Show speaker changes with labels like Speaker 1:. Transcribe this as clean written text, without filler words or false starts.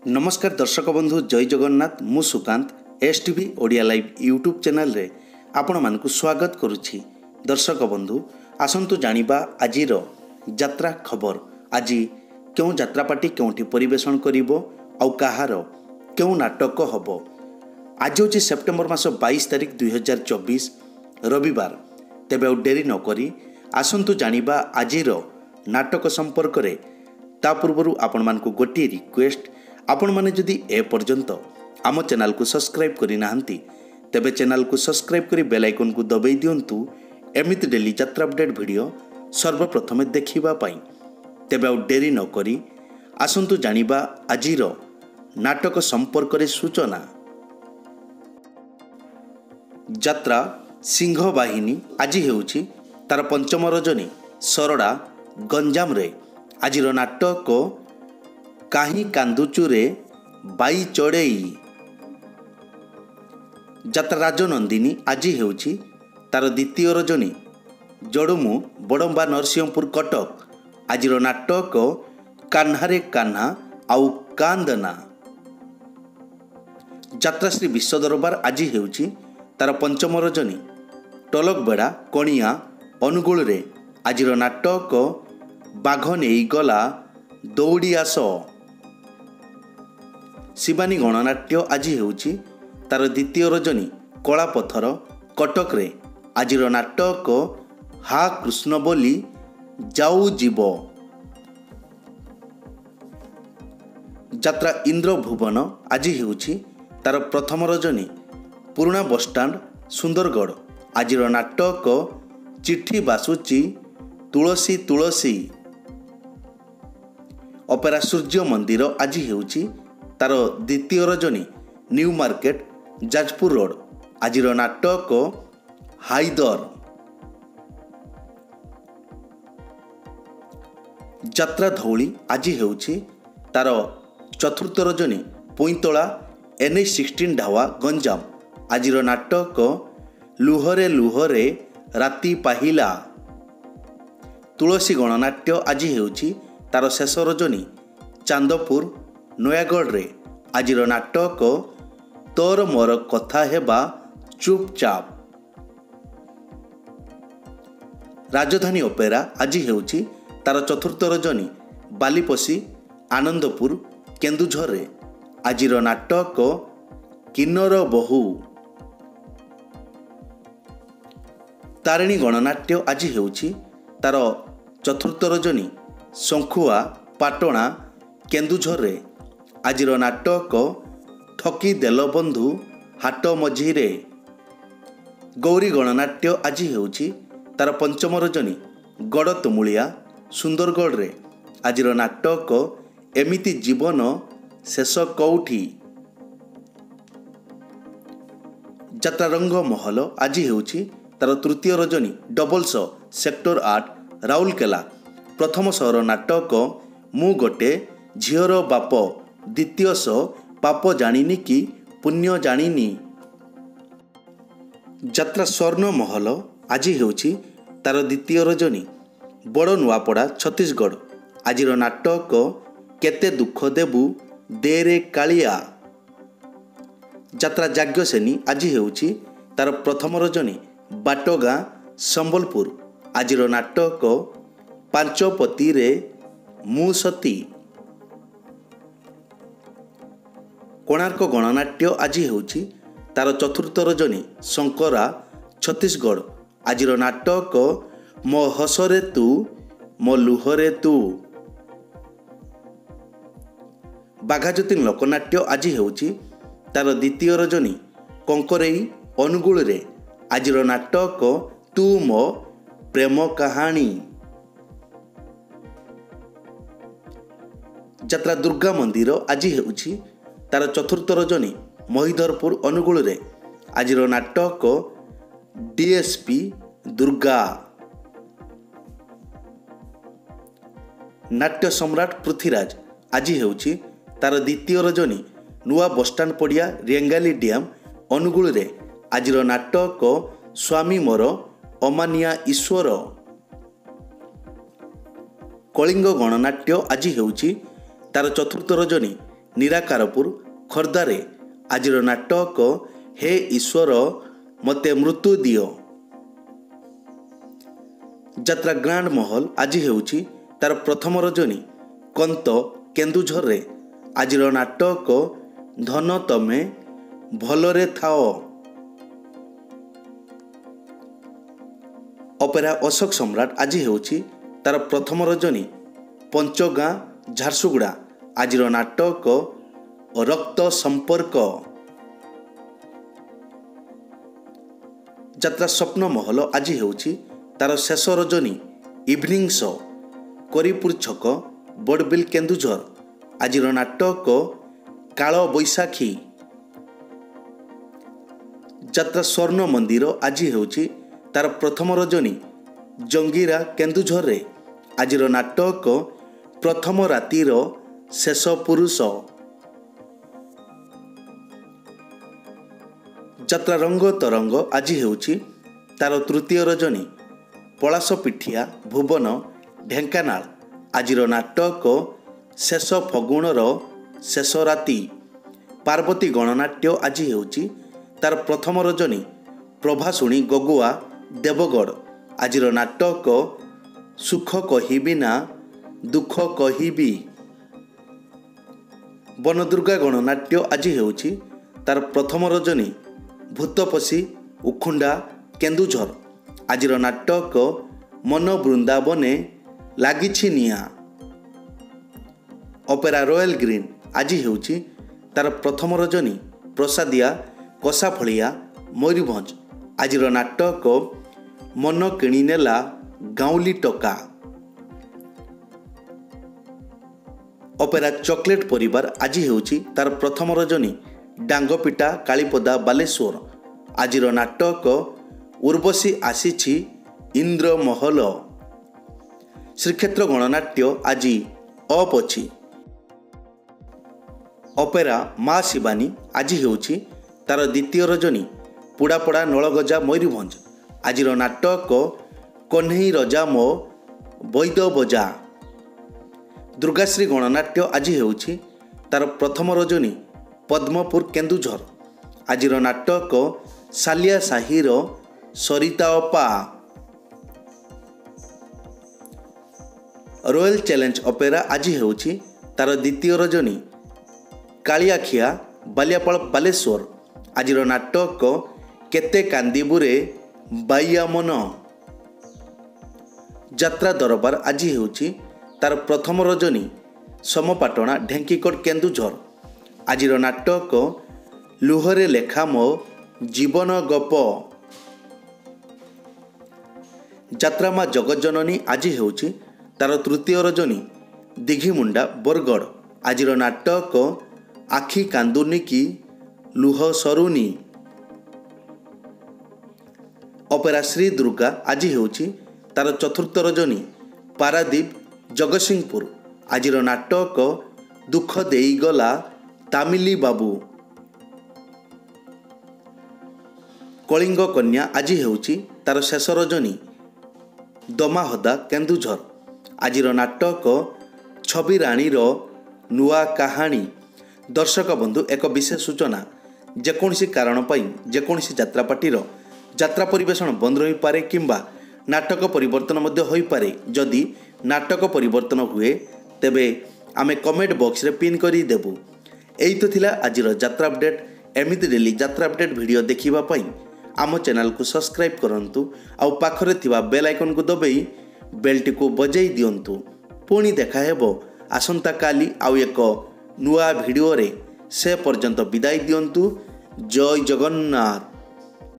Speaker 1: नमस्कार दर्शक बंधु जय जगन्नाथ मु Sukant STV Odia live YouTube channel रे आपण मानकु स्वागत करुछि। दर्शक बंधु आसंतु जानिबा आजिर यात्रा खबर। आज क्यों यात्रा पार्टी क्योंठी परिवेषण करिवो आउ कहार क्यों नाटक हबो। आज होछि सेप्टेम्बर मास 22 तारिख 2024 रविवार। तेबे डेरी न करी आसंतु जानिबा आजिर नाटक संपर्क रे। ता पूर्व आपण मानकु गोटे रिक्वेस्ट, आपण माने जदि ए पर्यंत आम चैनल को सब्सक्राइब करि नाहंती तेबे चैनल को सब्सक्राइब करी बेल आइकन को दबाई दियंतु एमिति डेली यात्रा अपडेट वीडियो सर्वप्रथमे देखिबा पाई। तेबे डेरी न करी आसंतु जानिबा आजिर नाटक संपर्क रे सूचना। यात्रा सिंह बाहिनी आज हेउछि तार पंचम रजनी सरड़ा गंजाम रे। आजिर नाटक काहीं कांदुचुरे बाई चढ़ई। यात्रा राजनंदिनी आज हेउछि तार द्वितीय रजनी जड़ुमु बड़म्बा नरसिंहपुर कटक। आजिर नाटक कान्हारे कान्हा आउ कांदना। यात्रा श्री विश्व दरबार आज हेउछि तार पंचम रजनी टलकबेड़ा कणिया अनुगुल रे। आजिर नाटक बाघ नहीं गला दौड़ी आस। शिवानी गणनाट्य आज हेउछि तार द्वितीय रजनी कलापथर कटक रे। आजिर नाटक हा कृष्ण बोली जाऊ जीव। यात्रा इंद्र भुवन आज हेउछि तार प्रथम रजनी पुराणा बसस्टाण्ड सुंदरगढ़। आजिर नाटक चिट्ठी बासुची तुलसी तुलसी। अपेरा सूर्य मंदिर आज हेउछि तार द्वितीय रजनी न्यू मार्केट जाजपुर रोड। आजिर नाटक हाइदर। यात्रा धौली आज हेउछि तार चतुर्थ रजनी पुईतला NH16 ढावा गंजाम। आजिर नाटक लुहरे लुहरे राति पाहिला। तुलसी गणनाट्य आज हेउछि तार शेष रजनी चांदपुर नयागढ़ रे। आजिर नाटक तोर मोर कथा हेबा चुपचाप। राजधानी ओपेरा आज हेउछि तार चतुर्थ रजनी बालीपसी आनंदपुर केन्दुझर रे। आजिर नाटक किन्नर बहु। तारिणी गणनाट्य आज हेउछि तार चतुर्थ रजनी शंखुआ पाटणा केन्दुझर रे। आजिर नाटक ठकी देल बंधु हाट मझीरे। गौरी गणनाट्य आज हेउछि तार पंचम रजनी गड़ तुमुलिया सुंदरगढ़ रे। आजिर नाटक एमिति जीवन शेष कौठी। यात्रा रंग महल आज हेउछि तार तृतीय रजनी डबल्स सेक्टर 8 राउरकेला। प्रथम सहर नाटक मु गोटे झीर बाप। द्वितीय पाप जानिनी कि पुण्य जानिनी। यात्रा स्वर्ण महल आज हेउछि तार द्वितीय रजनी बड़ नुआपड़ा छत्तीसगढ़। आजिर नाटक केते दुख देबु देरे कालिया। यात्रा जाग्यसेनी आज हेउछि तार प्रथम रजनी बाटगाँ संबलपुर। आजिर नाटक पांचपति रे मु सती। कोणार्क गणनाट्य आज हेउछि तार चतुर्थ रजनी शंकरा छत्तीसगढ़। आजिर नाटक मो हसरे तू मो लुहरे तू। बाघाज्योति लोकनाट्य आज हेउछि तार द्वितीय रजनी कंकरेई अनुगुल रे। आजिर नाटक तू मो प्रेम कहानी। यात्रा दुर्गा मंदिर आज हेउछि तार चतुर्थ रजनी महिधरपुर अनुगुल रे। आजिर नाटक डीएसपी दुर्गा। नाट्य सम्राट पृथ्वीराज आज हेउछि तार द्वितीय रजनी नुआ बसस्टाण्ड पड़िया रेंगाली डैम अनुगुल रे। आजिर नाटक स्वामी मोर अमानिया ईश्वर। कलिंग गणनाट्य आज हेउछि तार चतुर्थ रजनी ନିରାକାରପୁର ଖୋର୍ଦ୍ଧାରେ ଆଜିର ନାଟକ ହେ ଈଶ୍ୱର ମୋତେ ମୃତ୍ୟୁ ଦିଅ। ଯାତ୍ରା ଗ୍ରାଣ୍ଡ ମହଲ ଆଜି ହେଉଛି ତାର ପ୍ରଥମ ରଜନୀ କନ୍ତ କେନ୍ଦୁଝରରେ ଆଜିର ନାଟକ ଧନ ତମେ ଭଲରେ ଥାଅ। ଅପେରା ଅଶୋକ ସମ୍ରାଟ ଆଜି ହେଉଛି ତାର ପ୍ରଥମ ରଜନୀ ପଞ୍ଚଗାଁ ଝାରସୁଗୁଡ଼ା ଆଜିର ନାଟକ ରକ୍ତ ସମ୍ପର୍କ। ଯାତ୍ରା ସ୍ୱପ୍ନ ମହଲ ଆଜି ହେଉଛି ତାର ଶେଷ ରଜନୀ ଇଭିନିଂ ଶୋ କରିପୁର ଛକ ବଡ଼ବିଲ କେନ୍ଦୁଝର ଆଜିର ନାଟକ କାଳ ବୈଶାଖୀ। ଯାତ୍ରା ସ୍ୱର୍ଣ୍ଣ ମନ୍ଦିର ଆଜି ହେଉଛି ତାର ପ୍ରଥମ ରଜନୀ ଜଙ୍ଗିରା କେନ୍ଦୁଝରରେ ଆଜିର ନାଟକ ପ୍ରଥମ ରାତିର ଶେଷ ପୁରୁଷ। ଯାତ୍ରା ରଙ୍ଗ ତରଙ୍ଗ ଆଜି ହେଉଛି ତାର ତୃତୀୟ ରଜନୀ ପଳାଶ ପିଠିଆ ଭୁବନ ଢେଙ୍କାନାଳ ଆଜିର ନାଟକ ଶେଷ ଫଗୁଣର ଶେଷ ରାତି। ପାର୍ବତୀ ଗଣନାଟ୍ୟ ଆଜି ହେଉଛି ତାର ପ୍ରଥମ ରଜନୀ ପ୍ରଭାସୁଣୀ ଗଗୁଆ ଦେବଗଡ଼ ଆଜିର ନାଟକ ସୁଖ କହିବି ନା ଦୁଃଖ କହିବି। ବନଦୁର୍ଗା ଗଣନାଟ୍ୟ ଆଜି ହେଉଛି ତାର ପ୍ରଥମ ରଜନୀ ଭୂତପଶୀ ଉଖୁଣ୍ଡା କେନ୍ଦୁଝର ଆଜିର ନାଟକ ମନ ବୃନ୍ଦାବନେ ଲାଗିଛି ନିଆଁ। ଅପେରା ରୟାଲ ଗ୍ରୀନ ଆଜି ହେଉଛି ତାର ପ୍ରଥମ ରଜନୀ ପ୍ରସାଦିଆ କଷାଫଳିଆ ମୟୂରଭଞ୍ଜ ଆଜିର ନାଟକ ମନ କିଣିନେଲା ଗାଉଁଲି ଟକା। ଅପେରା ଚକୋଲେଟ ପରିବାର ଆଜି ହେଉଛି ତାର ପ୍ରଥମ ରଜନୀ ଡାଙ୍ଗପିଟା କାଳୀପଦା ବାଲେଶ୍ୱର ଆଜିର ନାଟକ ଉର୍ବଶୀ ଆସିଛି ଇନ୍ଦ୍ରମହଲ। ଶ୍ରୀକ୍ଷେତ୍ର ଗଣନାଟ୍ୟ ଆଜି ଅପ୍ ଅଛି। ଅପେରା ମା ଶିବାନୀ ଆଜି ହେଉଛି ତାର ଦ୍ୱିତୀୟ ରଜନୀ ପୁଡ଼ାପଡ଼ା ନଳଗଜା ମୟୂରଭଞ୍ଜ ଆଜିର ନାଟକ କହ୍ନେଇ ରଜା ମୋ ବୈଦ ବଜା। ଦୁର୍ଗାଶ୍ରୀ ଗଣନାଟ୍ୟ ଆଜି ହେଉଛି ତାର ପ୍ରଥମ ରଜନୀ ପଦ୍ମପୁର କେନ୍ଦୁଝର ଆଜିର ନାଟକ ସାଲିଆ ସାହିର ସରିତା ଅପା। ରୟାଲ ଚ୍ୟାଲେଞ୍ଜ ଅପେରା ଆଜି ହେଉଛି ତାର ଦ୍ୱିତୀୟ ରଜନୀ କାଳିଆଖିଆ ବାଲିଆପାଳ ବାଲେଶ୍ୱର ଆଜିର ନାଟକ କେତେ କାନ୍ଦିବୁରେ ବାଇଆ ମନ। ଯାତ୍ରା ଦରବାର ଆଜି ହେଉଛି ତାର ପ୍ରଥମ ରଜନୀ ସମପାଟଣା ଢେଙ୍କିକୋଟ କେନ୍ଦୁଝର ଆଜିର ନାଟକ ଲୁହରେ ଲେଖା ମୋ ଜୀବନ ଗପ। ଯାତ୍ରା ମା ଜଗଜ୍ଜନନୀ ଆଜି ହେଉଛି ତାର ତୃତୀୟ ରଜନୀ ଦିଘିମୁଣ୍ଡା ବରଗଡ଼ ଆଜିର ନାଟକ ଆଖି କାନ୍ଦୁନି କି ଲୁହ ସରୁନି। ଅପେରା ଶ୍ରୀ ଦୁର୍ଗା ଆଜି ହେଉଛି ତାର ଚତୁର୍ଥ ରଜନୀ ପାରାଦୀପ ଜଗତସିଂହପୁର ଆଜିର ନାଟକ ଦୁଃଖ ଦେଇଗଲା ତାମିଲି ବାବୁ। କଳିଙ୍ଗ କନ୍ୟା ଆଜି ହେଉଛି ତାର ଶେଷ ରଜନୀ ଦମାହଦା କେନ୍ଦୁଝର ଆଜିର ନାଟକ ଛବି ରାଣୀର ନୂଆ କାହାଣୀ। ଦର୍ଶକ ବନ୍ଧୁ ଏକ ବିଶେଷ ସୂଚନା ଯେକୌଣସି କାରଣ ପାଇଁ ଯେକୌଣସି ଯାତ୍ରାପାର୍ଟିର ଯାତ୍ରା ପରିବେଷଣ ବନ୍ଦ ରହିପାରେ କିମ୍ବା ନାଟକ ପରିବର୍ତ୍ତନ ମଧ୍ୟ ହୋଇପାରେ। ଯଦି ନାଟକ ପରିବର୍ତ୍ତନ ହୁଏ ତେବେ ଆମେ କମେଣ୍ଟ ବକ୍ସରେ ପିନ୍ କରିଦେବୁ। ଏଇ ତ ଥିଲା ଆଜିର ଯାତ୍ରା ଅପଡେଟ୍। ଏମିତି ଡେଲି ଯାତ୍ରା ଅପଡେଟ୍ ଭିଡ଼ିଓ ଦେଖିବା ପାଇଁ ଆମ ଚ୍ୟାନେଲକୁ ସବସ୍କ୍ରାଇବ୍ କରନ୍ତୁ ଆଉ ପାଖରେ ଥିବା ବେଲ୍ ଆଇକନ୍କୁ ଦବାଇ ବେଲ୍ଟିକୁ ବଜାଇ ଦିଅନ୍ତୁ। ପୁଣି ଦେଖା ହେବ ଆସନ୍ତାକାଲି ଆଉ ଏକ ନୂଆ ଭିଡ଼ିଓରେ। ସେ ପର୍ଯ୍ୟନ୍ତ ବିଦାୟ ଦିଅନ୍ତୁ। ଜୟ ଜଗନ୍ନାଥ।